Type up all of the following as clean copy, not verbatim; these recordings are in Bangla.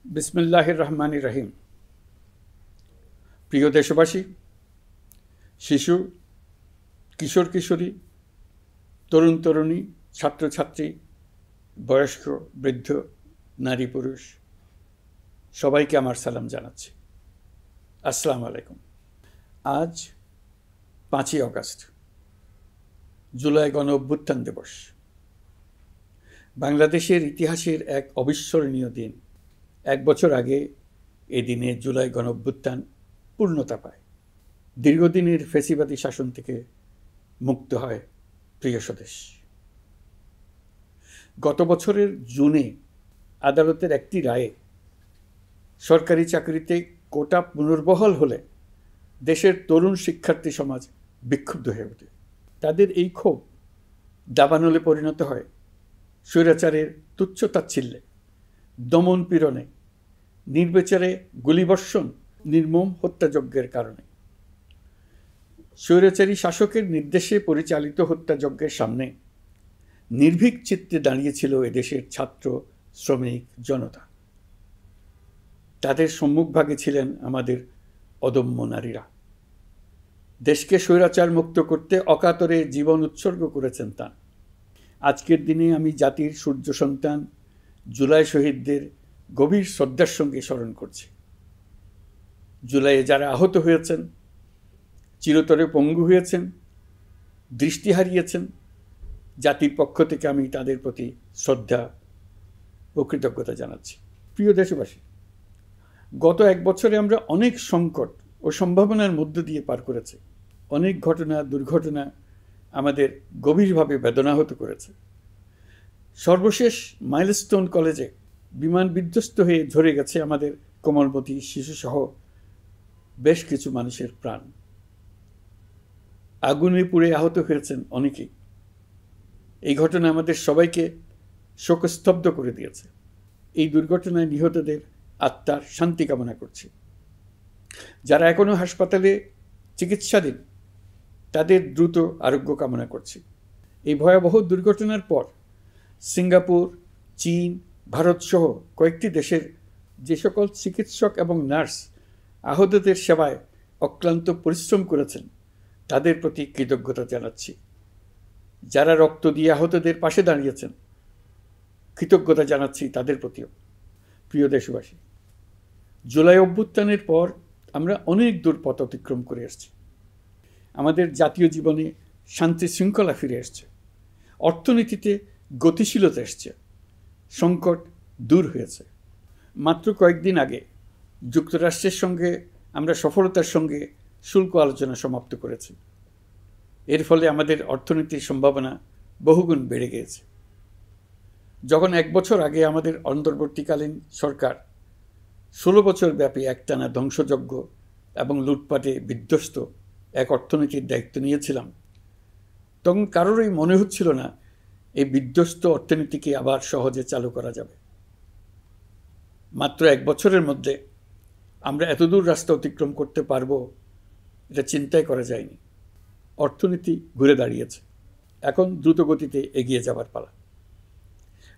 বিসমিল্লাহির রহমানির রহিম। প্রিয় দেশবাসী, শিশু, কিশোর কিশোরী, তরুণ তরুণী, ছাত্রছাত্রী, বয়স্ক, বৃদ্ধ, নারী পুরুষ সবাইকে আমার সালাম জানাচ্ছি। আসসালামু আলাইকুম। আজ 5ই অগাস্ট, জুলাই গণ অভ্যুত্থান দিবস। বাংলাদেশের ইতিহাসের এক অবিস্মরণীয় দিন। 1 বছর আগে এই দিনে জুলাই গণ অভ্যুত্থান পূর্ণতা পায়। দীর্ঘদিনের ফ্যাসিবাদী শাসন থেকে মুক্ত হয় প্রিয় স্বদেশ। গত বছরের জুনে আদালতের একটি রায়ে সরকারি চাকরিতে কোটা পুনর্বহাল হলে দেশের তরুণ শিক্ষার্থী সমাজ বিক্ষুব্ধ হয়ে ওঠে। তাদের এই ক্ষোভ দাবানলে পরিণত হয় স্বৈরাচারের তুচ্ছ-তাচ্ছিল্যে, দমন পীড়নে, নির্বিচারে গুলিবর্ষণ, নির্মম হত্যাযজ্ঞের কারণে। স্বৈরাচারী শাসকের নির্দেশে পরিচালিত হত্যাযজ্ঞের সামনে নির্ভীক চিত্তে দাঁড়িয়েছিল এদেশের ছাত্র, শ্রমিক, জনতা। তাদের সম্মুখভাগে ছিলেন আমাদের অদম্য নারীরা। দেশকে স্বৈরাচার মুক্ত করতে অকাতরে জীবন উৎসর্গ করেছেন তাঁরা। আজকের দিনে আমি জাতির সূর্য সন্তান জুলাই শহীদদের গভীর শ্রদ্ধার সঙ্গে স্মরণ করছি। জুলাইয়ে যারা আহত হয়েছেন, চিরতরে পঙ্গু হয়েছেন, দৃষ্টি হারিয়েছেন, জাতির পক্ষ থেকে আমি তাদের প্রতি শ্রদ্ধা ও কৃতজ্ঞতা জানাচ্ছি। প্রিয় দেশবাসী, গত 1 বছরে আমরা অনেক সংকট ও সম্ভাবনার মধ্য দিয়ে পার করেছি। অনেক ঘটনা, দুর্ঘটনা আমাদের গভীরভাবে বেদনাহত করেছে। সর্বশেষ মাইলস্টোন কলেজে বিমান বিধ্বস্ত হয়ে ঝরে গেছে আমাদের কোমলমতি শিশুসহ বেশ কিছু মানুষের প্রাণ। আগুনে পুড়ে আহত হয়েছেন অনেকেই। এই ঘটনা আমাদের সবাইকে শোকস্তব্ধ করে দিয়েছে। এই দুর্ঘটনায় নিহতদের আত্মার শান্তি কামনা করছি। যারা এখনো হাসপাতালে চিকিৎসাধীন, তাদের দ্রুত আরোগ্য কামনা করছি। এই ভয়াবহ দুর্ঘটনার পর সিঙ্গাপুর, চীন, ভারতসহ কয়েকটি দেশের যে সকল চিকিৎসক এবং নার্স আহতদের সেবায় অক্লান্ত পরিশ্রম করেছেন, তাদের প্রতি কৃতজ্ঞতা জানাচ্ছি। যারা রক্ত দিয়ে আহতদের পাশে দাঁড়িয়েছেন, কৃতজ্ঞতা জানাচ্ছি তাদের প্রতিও। প্রিয় দেশবাসী, জুলাই অভ্যুত্থানের পর আমরা অনেক দূর পথ অতিক্রম করে এসেছি। আমাদের জাতীয় জীবনে শান্তি শৃঙ্খলা ফিরে এসছে, অর্থনীতিতে গতিশীলতা এসছে, সংকট দূর হয়েছে। মাত্র কয়েকদিন আগে যুক্তরাষ্ট্রের সঙ্গে আমরা সফলতার সঙ্গে শুল্ক আলোচনা সমাপ্ত করেছি। এর ফলে আমাদের অর্থনীতির সম্ভাবনা বহুগুণ বেড়ে গিয়েছে। যখন 1 বছর আগে আমাদের অন্তর্বর্তীকালীন সরকার 16 বছর ব্যাপী একটানা ধ্বংসযজ্ঞ এবং লুটপাটে বিধ্বস্ত এক অর্থনীতির দায়িত্ব নিয়েছিলাম, তখন কারোরই মনে হচ্ছিল না এই বিধ্বস্ত অর্থনীতিকে আবার সহজে চালু করা যাবে। মাত্র 1 বছরের মধ্যে আমরা এতদূর রাস্তা অতিক্রম করতে পারবো, এটা চিন্তাই করা যায়নি। অর্থনীতি ঘুরে দাঁড়িয়েছে, এখন দ্রুত গতিতে এগিয়ে যাবার পালা।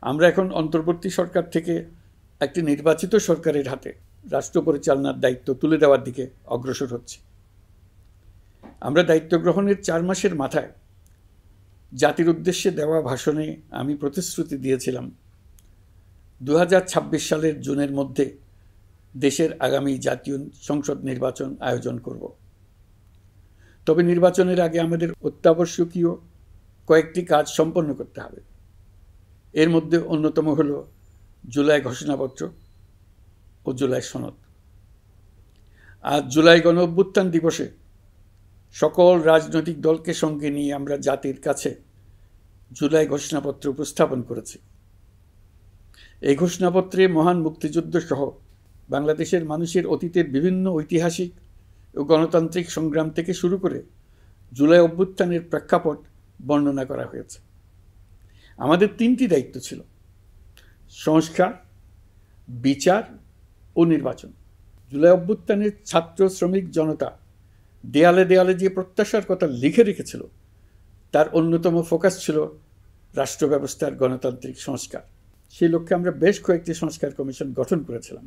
আমরা এখন অন্তর্বর্তী সরকার থেকে একটি নির্বাচিত সরকারের হাতে রাষ্ট্র পরিচালনার দায়িত্ব তুলে দেওয়ার দিকে অগ্রসর হচ্ছি। আমরা দায়িত্ব গ্রহণের 4 মাসের মাথায় জাতির উদ্দেশ্যে দেওয়া ভাষণে আমি প্রতিশ্রুতি দিয়েছিলাম 2026 সালের জুনের মধ্যে দেশের আগামী জাতীয় সংসদ নির্বাচন আয়োজন করব। তবে নির্বাচনের আগে আমাদের অত্যাবশ্যকীয় কয়েকটি কাজ সম্পন্ন করতে হবে। এর মধ্যে অন্যতম হল জুলাই ঘোষণাপত্র ও জুলাই সনদ। আজ জুলাই গণ অভ্যুত্থান দিবসে সকল রাজনৈতিক দলকে সঙ্গে নিয়ে আমরা জাতির কাছে জুলাই ঘোষণাপত্র উপস্থাপন করেছি। এই ঘোষণাপত্রে মহান মুক্তিযুদ্ধ সহ বাংলাদেশের মানুষের অতীতের বিভিন্ন ঐতিহাসিক ও গণতান্ত্রিক সংগ্রাম থেকে শুরু করে জুলাই অভ্যুত্থানের প্রেক্ষাপট বর্ণনা করা হয়েছে। আমাদের 3টি দায়িত্ব ছিল: সংস্কার, বিচার ও নির্বাচন। জুলাই অভ্যুত্থানের ছাত্র, শ্রমিক, জনতা দেয়ালে দেয়ালে যে প্রত্যাশার কথা লিখে রেখেছিল, তার অন্যতম ফোকাস ছিল রাষ্ট্র ব্যবস্থার গণতান্ত্রিক সংস্কার। সেই লক্ষ্যে আমরা বেশ কয়েকটি সংস্কার কমিশন গঠন করেছিলাম।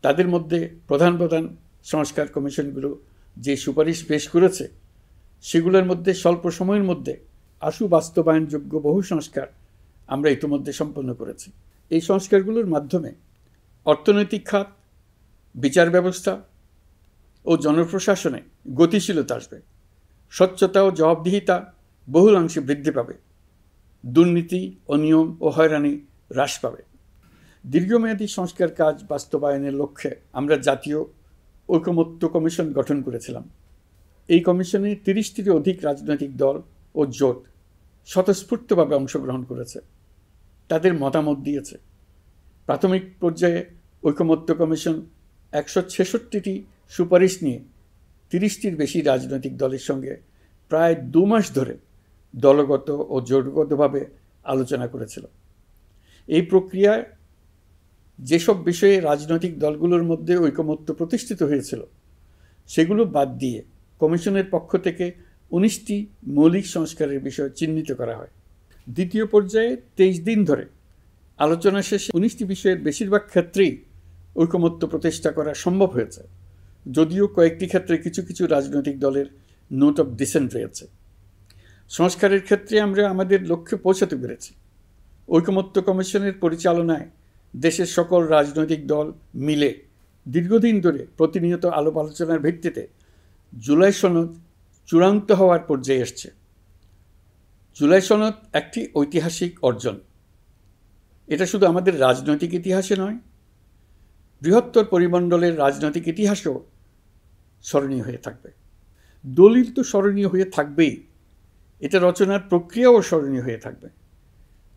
তাদের মধ্যে প্রধান প্রধান সংস্কার কমিশনগুলো যে সুপারিশ পেশ করেছে সেগুলোর মধ্যে স্বল্প সময়ের মধ্যে আশু বাস্তবায়নযোগ্য বহু সংস্কার আমরা ইতিমধ্যে সম্পন্ন করেছি। এই সংস্কারগুলোর মাধ্যমে অর্থনৈতিক খাত, বিচার ব্যবস্থা ও জনপ্রশাসনে গতিশীলতা আসবে, স্বচ্ছতা ও জবাবদিহিতা বহুলাংশে বৃদ্ধি পাবে, দুর্নীতি, অনিয়ম ও হয়রানি হ্রাস পাবে। দীর্ঘমেয়াদী সংস্কার কাজ বাস্তবায়নের লক্ষ্যে আমরা জাতীয় ঐকমত্য কমিশন গঠন করেছিলাম। এই কমিশনে 30টির অধিক রাজনৈতিক দল ও জোট স্বতঃস্ফূর্তভাবে অংশগ্রহণ করেছে, তাদের মতামত দিয়েছে। প্রাথমিক পর্যায়ে ঐকমত্য কমিশন 166টি সুপারিশ নিয়ে 30টির বেশি রাজনৈতিক দলের সঙ্গে প্রায় 2 মাস ধরে দলগত ও জোটগতভাবে আলোচনা করেছিল। এই প্রক্রিয়ায় যেসব বিষয়ে রাজনৈতিক দলগুলোর মধ্যে ঐকমত্য প্রতিষ্ঠিত হয়েছিল সেগুলো বাদ দিয়ে কমিশনের পক্ষ থেকে 19টি মৌলিক সংস্কারের বিষয় চিহ্নিত করা হয়। দ্বিতীয় পর্যায়ে 23 দিন ধরে আলোচনা শেষে 19টি বিষয়ের বেশিরভাগ ক্ষেত্রেই ঐকমত্য প্রতিষ্ঠা করা সম্ভব হয়েছে, যদিও কয়েকটি ক্ষেত্রে কিছু কিছু রাজনৈতিক দলের নোট অফ ডিসেন্ট রয়েছে। সংস্কারের ক্ষেত্রে আমরা আমাদের লক্ষ্যে পৌঁছাতে পেরেছি। ঐকমত্য কমিশনের পরিচালনায় দেশের সকল রাজনৈতিক দল মিলে দীর্ঘদিন ধরে প্রতিনিয়ত আলাপ আলোচনার ভিত্তিতে জুলাই সনদ চূড়ান্ত হওয়ার পর্যায়ে এসছে। জুলাই সনদ একটি ঐতিহাসিক অর্জন। এটা শুধু আমাদের রাজনৈতিক ইতিহাসে নয়, বৃহত্তর পরিমণ্ডলের রাজনৈতিক ইতিহাসেও স্মরণীয় হয়ে থাকবে। দলিল তো স্মরণীয় হয়ে থাকবেই, এটা রচনার প্রক্রিয়াও স্মরণীয় হয়ে থাকবে।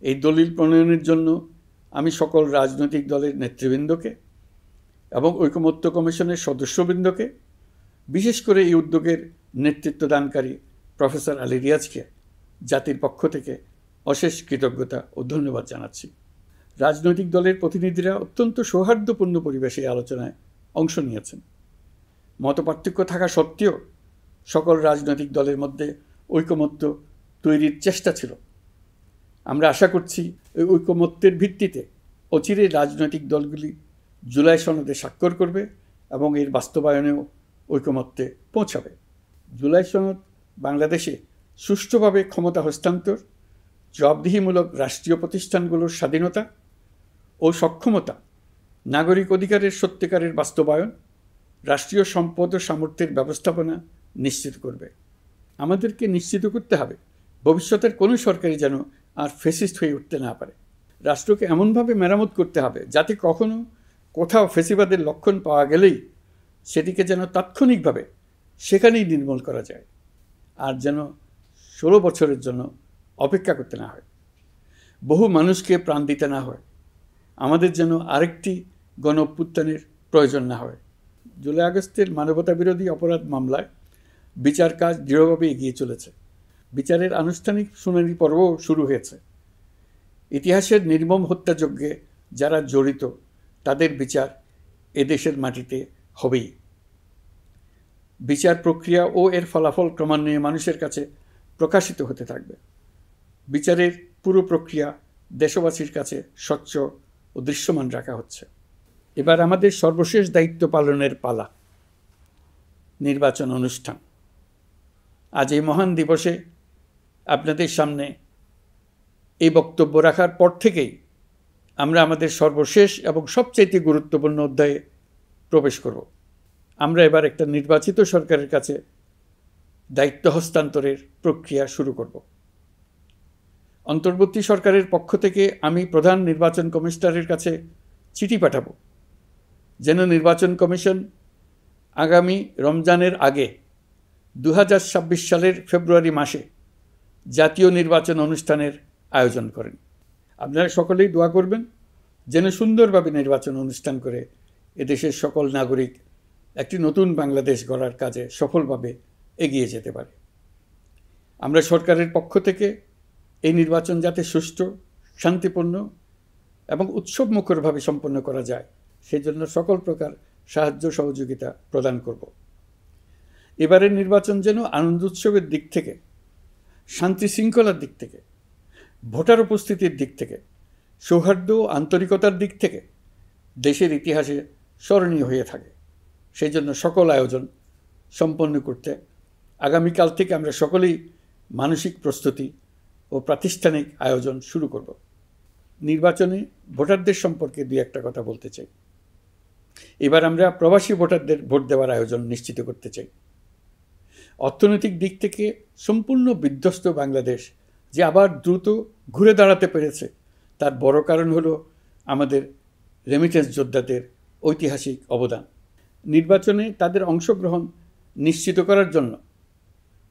এই দলিল প্রণয়নের জন্য আমি সকল রাজনৈতিক দলের নেতৃবৃন্দকে এবং ঐকমত্য কমিশনের সদস্যবৃন্দকে, বিশেষ করে এই উদ্যোগের নেতৃত্বদানকারী প্রফেসর আলী রিয়াজকে জাতির পক্ষ থেকে অশেষ কৃতজ্ঞতা ও ধন্যবাদ জানাচ্ছি। রাজনৈতিক দলের প্রতিনিধিরা অত্যন্ত সৌহার্দ্যপূর্ণ পরিবেশে আলোচনায় অংশ নিয়েছেন। মতপার্থক্য থাকা সত্ত্বেও সকল রাজনৈতিক দলের মধ্যে ঐকমত্য তৈরির চেষ্টা ছিল। আমরা আশা করছি এই ঐকমত্যের ভিত্তিতে অচিরে রাজনৈতিক দলগুলি জুলাই সনদে স্বাক্ষর করবে এবং এর বাস্তবায়নেও ঐকমত্যে পৌঁছাবে। জুলাই সনদ বাংলাদেশে সুষ্ঠুভাবে ক্ষমতা হস্তান্তর, জবাবদিহিমূলক রাষ্ট্রীয় প্রতিষ্ঠানগুলোর স্বাধীনতা ও সক্ষমতা, নাগরিক অধিকারের সত্যিকারের বাস্তবায়ন, রাষ্ট্রীয় সম্পদ ও সামর্থ্যের ব্যবস্থাপনা নিশ্চিত করবে। আমাদেরকে নিশ্চিত করতে হবে ভবিষ্যতের কোনো সরকারই যেন আর ফ্যাসিস্ট হয়ে উঠতে না পারে। রাষ্ট্রকে এমনভাবে মেরামত করতে হবে যাতে কখনো কোথাও ফ্যাসিবাদের লক্ষণ পাওয়া গেলেই সেটিকে যেন তাৎক্ষণিকভাবে সেখানেই নির্মূল করা যায়, আর যেন 16 বছরের জন্য অপেক্ষা করতে না হয়, বহু মানুষকে প্রাণ দিতে না হয়, আমাদের যেন আরেকটি গণ অভ্যুত্থানের প্রয়োজন না হয়। জুলাই আগস্টের মানবতাবিরোধী অপরাধ মামলায় বিচার কাজ দৃঢ়ভাবে এগিয়ে চলেছে। বিচারের আনুষ্ঠানিক শুনানি পর্বও শুরু হয়েছে। ইতিহাসের নির্মম হত্যাযজ্ঞে যারা জড়িত তাদের বিচার এদেশের মাটিতে হবেই। বিচার প্রক্রিয়া ও এর ফলাফল ক্রমান্বয়ে মানুষের কাছে প্রকাশিত হতে থাকবে। বিচারের পুরো প্রক্রিয়া দেশবাসীর কাছে স্বচ্ছ ও দৃশ্যমান রাখা হচ্ছে। এবার আমাদের সর্বশেষ দায়িত্ব পালনের পালা, নির্বাচন অনুষ্ঠান। আজ এই মহান দিবসে আপনাদের সামনে এই বক্তব্য রাখার পর থেকেই আমরা আমাদের সর্বশেষ এবং সবচাইতে গুরুত্বপূর্ণ অধ্যায়ে প্রবেশ করব। আমরা এবার একটা নির্বাচিত সরকারের কাছে দায়িত্ব হস্তান্তরের প্রক্রিয়া শুরু করব। অন্তর্বর্তী সরকারের পক্ষ থেকে আমি প্রধান নির্বাচন কমিশনারের কাছে চিঠি পাঠাবো যেন নির্বাচন কমিশন আগামী রমজানের আগে 2026 সালের ফেব্রুয়ারি মাসে জাতীয় নির্বাচন অনুষ্ঠানের আয়োজন করেন। আপনারা সকলেই দোয়া করবেন যেন সুন্দরভাবে নির্বাচন অনুষ্ঠান করে এদেশের সকল নাগরিক একটি নতুন বাংলাদেশ গড়ার কাজে সফলভাবে এগিয়ে যেতে পারে। আমরা সরকারের পক্ষ থেকে এই নির্বাচন যাতে সুষ্ঠু, শান্তিপূর্ণ এবং উৎসবমুখরভাবে সম্পন্ন করা যায় সেজন্য সকল প্রকার সাহায্য সহযোগিতা প্রদান করব। এবারের নির্বাচন যেন আনন্দ উৎসবের দিক থেকে, শান্তি শৃঙ্খলার দিক থেকে, ভোটার উপস্থিতির দিক থেকে সৌহার্দ্য ও আন্তরিকতার দিক থেকে দেশের ইতিহাসে স্মরণীয় হয়ে থাকে। সেই জন্য সকল আয়োজন সম্পন্ন করতে আগামীকাল থেকে আমরা সকলেই মানসিক প্রস্তুতি ও প্রাতিষ্ঠানিক আয়োজন শুরু করব। নির্বাচনে ভোটারদের সম্পর্কে দুই একটা কথা বলতে চাই। এবার আমরা প্রবাসী ভোটারদের ভোট দেওয়ার আয়োজন নিশ্চিত করতে চাই। অর্থনৈতিক দিক থেকে সম্পূর্ণ বিধ্বস্ত বাংলাদেশ যে আবার দ্রুত ঘুরে দাঁড়াতে পেরেছে, তার বড় কারণ হলো আমাদের রেমিটেন্স যোদ্ধাদের ঐতিহাসিক অবদান। নির্বাচনে তাদের অংশগ্রহণ নিশ্চিত করার জন্য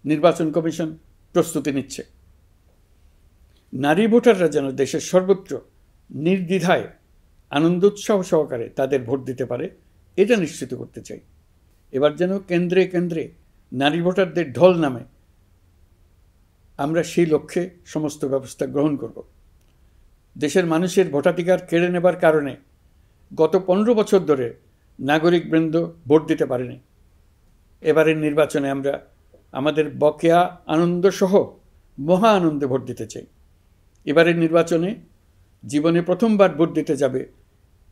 নির্বাচন কমিশন প্রস্তুতি নিচ্ছে। নারী ভোটাররা যেন দেশের সর্বত্র নির্দ্বিধায় আনন্দোৎসাহ সহকারে তাদের ভোট দিতে পারে, এটা নিশ্চিত করতে চাই। এবার যেন কেন্দ্রে কেন্দ্রে নারী ভোটারদের ঢল নামে, আমরা সেই লক্ষ্যে সমস্ত ব্যবস্থা গ্রহণ করব। দেশের মানুষের ভোটাধিকার কেড়ে নেবার কারণে গত 15 বছর ধরে নাগরিকবৃন্দ ভোট দিতে পারেনি। এবারের নির্বাচনে আমরা আমাদের বকেয়া আনন্দসহ মহা আনন্দে ভোট দিতে চাই। এবারের নির্বাচনে জীবনে প্রথমবার ভোট দিতে যাবে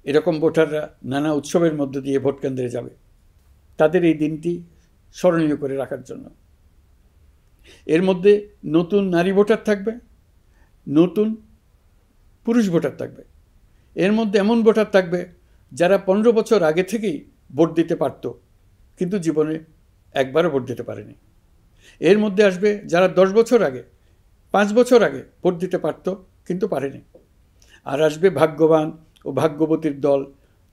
এরকম ভোটাররা নানা উৎসবের মধ্য দিয়ে ভোট কেন্দ্রে যাবে, তাদের এই দিনটি স্মরণীয় করে রাখার জন্য। এর মধ্যে নতুন নারী ভোটার থাকবে, নতুন পুরুষ ভোটার থাকবে। এর মধ্যে এমন ভোটার থাকবে যারা 15 বছর আগে থেকেই ভোট দিতে পারত, কিন্তু জীবনে একবারও ভোট দিতে পারেনি। এর মধ্যে আসবে যারা 10 বছর আগে, 5 বছর আগে ভোট দিতে পারত কিন্তু পারেনি। আর আসবে ভাগ্যবান ও ভাগ্যবতীর দল,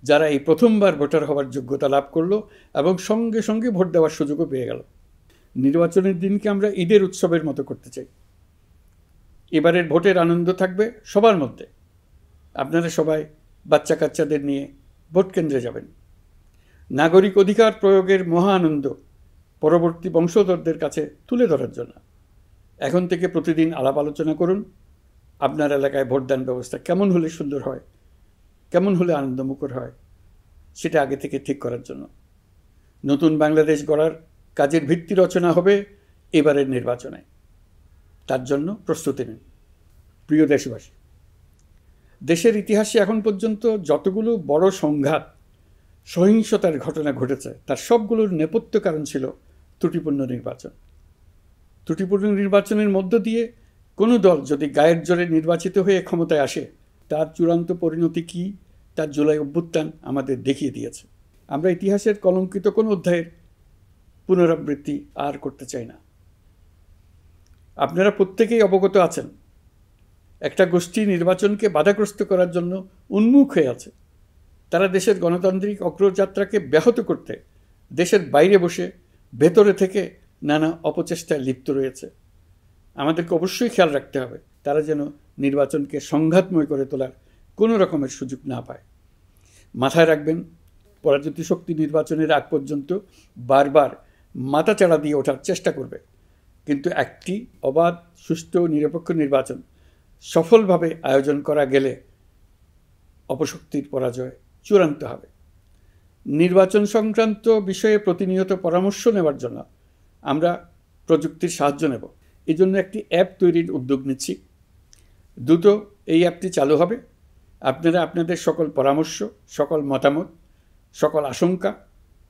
যারা এই প্রথমবার ভোটার হওয়ার যোগ্যতা লাভ করলো এবং সঙ্গে সঙ্গে ভোট দেওয়ার সুযোগও পেয়ে গেল। নির্বাচনের দিনকে আমরা ঈদের উৎসবের মতো করতে চাই। এবারের ভোটের আনন্দ থাকবে সবার মধ্যে। আপনারা সবাই বাচ্চা কাচ্চাদের নিয়ে ভোট কেন্দ্রে যাবেন। নাগরিক অধিকার প্রয়োগের মহা আনন্দ পরবর্তী বংশধরদের কাছে তুলে ধরার জন্য এখন থেকে প্রতিদিন আলাপ আলোচনা করুন। আপনার এলাকায় ভোটদান ব্যবস্থা কেমন হলে সুন্দর হয়, কেমন হলে আনন্দমুখর হয়, সেটা আগে থেকে ঠিক করার জন্য। নতুন বাংলাদেশ গড়ার কাজের ভিত্তি রচনা হবে এবারের নির্বাচনে। তার জন্য প্রস্তুতি নিন। প্রিয় দেশবাসী, দেশের ইতিহাসে এখন পর্যন্ত যতগুলো বড় সংঘাত, সহিংসতার ঘটনা ঘটেছে, তার সবগুলোর নেপথ্য কারণ ছিল ত্রুটিপূর্ণ নির্বাচন। ত্রুটিপূর্ণ নির্বাচনের মধ্য দিয়ে কোনো দল যদি গায়ের জোরে নির্বাচিত হয়ে ক্ষমতায় আসে, তার চূড়ান্ত পরিণতি কী, তার জুলাই অভ্যুত্থান আমাদের দেখিয়ে দিয়েছে। আমরা ইতিহাসের কলঙ্কিত কোনো অধ্যায়ের পুনরাবৃত্তি আর করতে চাই না। আপনারা প্রত্যেকেই অবগত আছেন, একটা গোষ্ঠী নির্বাচনকে বাধাগ্রস্ত করার জন্য উন্মুখ হয়ে আছে। তারা দেশের গণতান্ত্রিক অগ্রযাত্রাকে ব্যাহত করতে দেশের বাইরে বসে ভেতরে থেকে নানা অপচেষ্টায় লিপ্ত রয়েছে। আমাদেরকে অবশ্যই খেয়াল রাখতে হবে তারা যেন নির্বাচনকে সংঘাতময় করে তোলার কোনো রকমের সুযোগ না পায়। মাথায় রাখবেন, পরাজিত শক্তি নির্বাচনের আগ পর্যন্ত বারবার মাথাচাড়া দিয়ে ওঠার চেষ্টা করবে, কিন্তু একটি অবাধ, সুষ্ঠু, নিরপেক্ষ নির্বাচন সফলভাবে আয়োজন করা গেলে অপশক্তির পরাজয় চূড়ান্ত হবে। নির্বাচন সংক্রান্ত বিষয়ে প্রতিনিয়ত পরামর্শ নেওয়ার জন্য আমরা প্রযুক্তির সাহায্য নেব। এই জন্য একটি অ্যাপ তৈরির উদ্যোগ নিচ্ছি। দ্রুত এই অ্যাপটি চালু হবে। আপনারা আপনাদের সকল পরামর্শ, সকল মতামত, সকল আশঙ্কা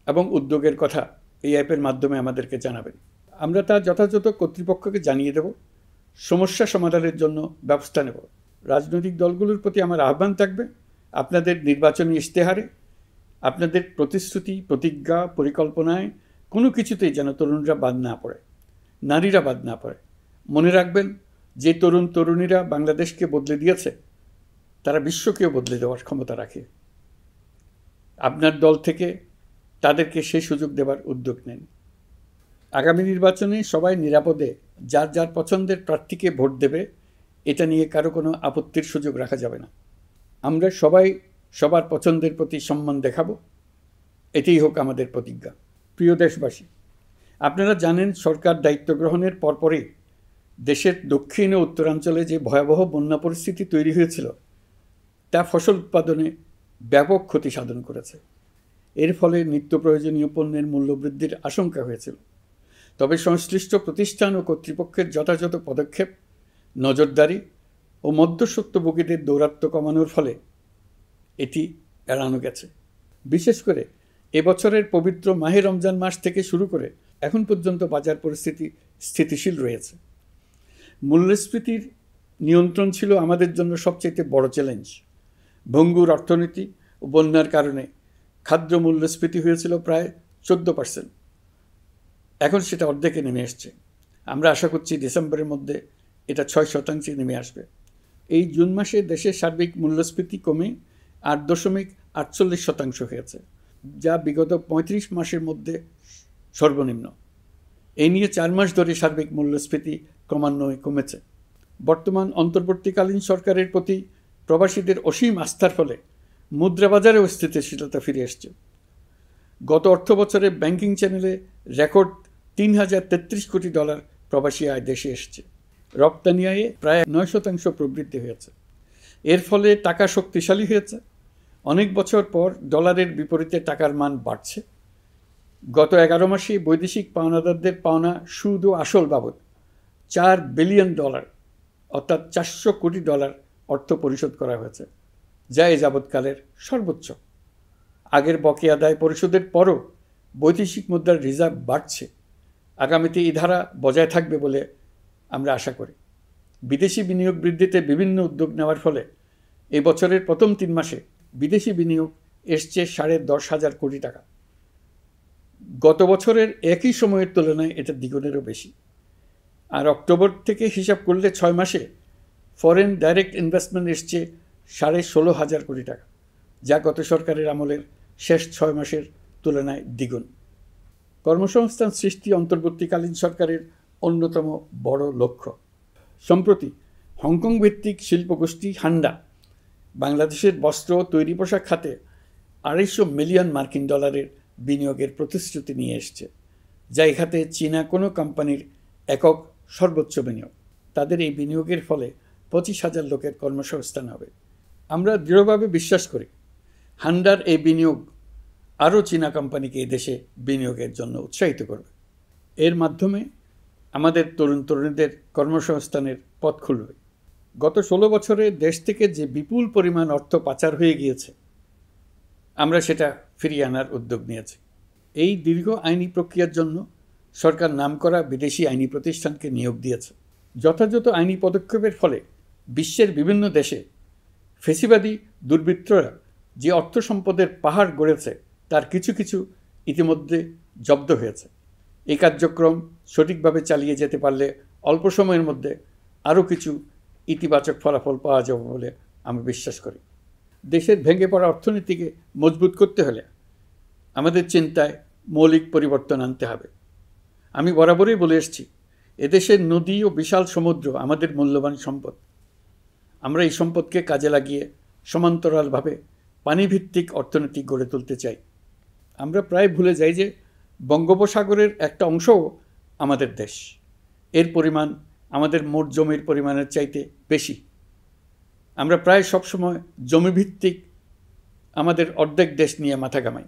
এবং উদ্যোগের কথা এই অ্যাপের মাধ্যমে আমাদেরকে জানাবেন। আমরা তা যথাযথ কর্তৃপক্ষকে জানিয়ে দেব, সমস্যা সমাধানের জন্য ব্যবস্থা নেব। রাজনৈতিক দলগুলোর প্রতি আমার আহ্বান থাকবে, আপনাদের নির্বাচনী ইশতেহারে, আপনাদের প্রতিশ্রুতি, প্রতিজ্ঞা, পরিকল্পনায় কোনো কিছুতেই যেন তরুণরা বাদ না পড়ে, নারীরা বাদ না পড়ে। মনে রাখবেন, যে তরুণ তরুণীরা বাংলাদেশকে বদলে দিয়েছে, তারা বিশ্বকেও বদলে দেওয়ার ক্ষমতা রাখে। আপনার দল থেকে তাদেরকে সেই সুযোগ দেওয়ার উদ্যোগ নেন। আগামী নির্বাচনে সবাই নিরাপদে যার যার পছন্দের প্রার্থীকে ভোট দেবে, এটা নিয়ে কারো কোনো আপত্তির সুযোগ রাখা যাবে না। আমরা সবাই সবার পছন্দের প্রতি সম্মান দেখাবো, এটাই হোক আমাদের প্রতিজ্ঞা। প্রিয় দেশবাসী, আপনারা জানেন, সরকার দায়িত্ব গ্রহণের পরপরই দেশের দক্ষিণ ও উত্তরাঞ্চলে যে ভয়াবহ বন্যা পরিস্থিতি তৈরি হয়েছিল, তা ফসল উৎপাদনে ব্যাপক ক্ষতি সাধন করেছে। এর ফলে নিত্য প্রয়োজনীয় পণ্যের মূল্যবৃদ্ধির আশঙ্কা হয়েছিল। তবে সংশ্লিষ্ট প্রতিষ্ঠান ও কর্তৃপক্ষের যথাযথ পদক্ষেপ, নজরদারি ও মধ্যস্বত্বভোগীদের দৌরাত্ম্য কমানোর ফলে এটি এড়ানো গেছে। বিশেষ করে এবছরের পবিত্র মাহে রমজান মাস থেকে শুরু করে এখন পর্যন্ত বাজার পরিস্থিতি স্থিতিশীল রয়েছে। মূল্যস্ফীতির নিয়ন্ত্রণ ছিল আমাদের জন্য সবচেয়ে বড় চ্যালেঞ্জ। ভঙ্গুর অর্থনীতি ও বন্যার কারণে খাদ্য মূল্যস্ফীতি হয়েছিল প্রায় 14%। এখন সেটা অর্ধেকে নেমে এসছে। আমরা আশা করছি ডিসেম্বরের মধ্যে এটা 6% নেমে আসবে। এই জুন মাসে দেশের সার্বিক মূল্যস্ফীতি কমে 8.48% হয়েছে, যা বিগত 35 মাসের মধ্যে সর্বনিম্ন। এই নিয়ে 4 মাস ধরে সার্বিক মূল্যস্ফীতি ক্রমান্বয়ে কমেছে। বর্তমান অন্তর্বর্তীকালীন সরকারের প্রতি প্রবাসীদের অসীম আস্থার ফলে মুদ্রাবাজারেও স্থিতিশীলতা ফিরে এসছে। গত অর্থবছরে ব্যাংকিং চ্যানেলে রেকর্ড $3033 কোটি প্রবাসী আয় দেশে এসছে। রপ্তানি আয়ে প্রায় 9% প্রবৃদ্ধি হয়েছে। এর ফলে টাকা শক্তিশালী হয়েছে। অনেক বছর পর ডলারের বিপরীতে টাকার মান বাড়ছে। গত 11 মাসে বৈদেশিক পাওনাদারদের পাওনা সুদ ও আসল বাবদ $4 বিলিয়ন অর্থাৎ $400 কোটি অর্থ পরিশোধ করা হয়েছে, যা এ যাবৎকালের সর্বোচ্চ। আগের বকেয়া আদায় পরিশোধের পরও বৈদেশিক মুদ্রার রিজার্ভ বাড়ছে। আগামীতে এই ধারা বজায় থাকবে বলে আমরা আশা করি। বিদেশি বিনিয়োগ বৃদ্ধিতে বিভিন্ন উদ্যোগ নেওয়ার ফলে এই বছরের প্রথম 3 মাসে বিদেশি বিনিয়োগ এসছে $10,500 কোটি। গত বছরের একই সময়ের তুলনায় এটা দ্বিগুণেরও বেশি। আর অক্টোবর থেকে হিসাব করলে 6 মাসে ফরেন ডাইরেক্ট ইনভেস্টমেন্ট এসছে $16,500 কোটি, যা গত সরকারের আমলের শেষ 6 মাসের তুলনায় দ্বিগুণ। কর্মসংস্থান সৃষ্টি অন্তর্বর্তীকালীন সরকারের অন্যতম বড় লক্ষ্য। সম্প্রতি হংকং ভিত্তিক শিল্পগোষ্ঠী হান্ডা বাংলাদেশের বস্ত্র ও তৈরি পোশাক খাতে $250 মিলিয়ন বিনিয়োগের প্রতিশ্রুতি নিয়ে এসছে, যা এ খাতে চীনা কোনো কোম্পানির একক সর্বোচ্চ বিনিয়োগ। তাদের এই বিনিয়োগের ফলে 25,000 লোকের কর্মসংস্থান হবে। আমরা দৃঢ়ভাবে বিশ্বাস করি হান্ডার এই বিনিয়োগ আরও চীনা কোম্পানিকে এই দেশে বিনিয়োগের জন্য উৎসাহিত করবে। এর মাধ্যমে আমাদের তরুণ তরুণীদের কর্মসংস্থানের পথ খুলবে। গত 16 বছরে দেশ থেকে যে বিপুল পরিমাণ অর্থ পাচার হয়ে গিয়েছে, আমরা সেটা ফিরিয়ে আনার উদ্যোগ নিয়েছি। এই দীর্ঘ আইনি প্রক্রিয়ার জন্য সরকার নামকরা বিদেশি আইনি প্রতিষ্ঠানকে নিয়োগ দিয়েছে। যথাযথ আইনি পদক্ষেপের ফলে বিশ্বের বিভিন্ন দেশে ফেসিবাদী দুর্বৃত্তরা যে অর্থ সম্পদের পাহাড় গড়েছে তার কিছু কিছু ইতিমধ্যে জব্দ হয়েছে। এই কার্যক্রম সঠিকভাবে চালিয়ে যেতে পারলে অল্প সময়ের মধ্যে আরও কিছু ইতিবাচক ফলাফল পাওয়া যাবে বলে আমি বিশ্বাস করি। দেশের ভেঙে পড়া অর্থনীতিকে মজবুত করতে হলে আমাদের চিন্তায় মৌলিক পরিবর্তন আনতে হবে। আমি বরাবরই বলে এসেছি, এদেশের নদী ও বিশাল সমুদ্র আমাদের মূল্যবান সম্পদ। আমরা এই সম্পদকে কাজে লাগিয়ে সমান্তরালভাবে পানিভিত্তিক অর্থনীতি গড়ে তুলতে চাই। আমরা প্রায় ভুলে যাই যে বঙ্গোপসাগরের একটা অংশও আমাদের দেশ। এর পরিমাণ আমাদের মোট জমির পরিমাণের চাইতে বেশি। আমরা প্রায় সবসময় জমিভিত্তিক আমাদের অর্ধেক দেশ নিয়ে মাথা ঘামাই,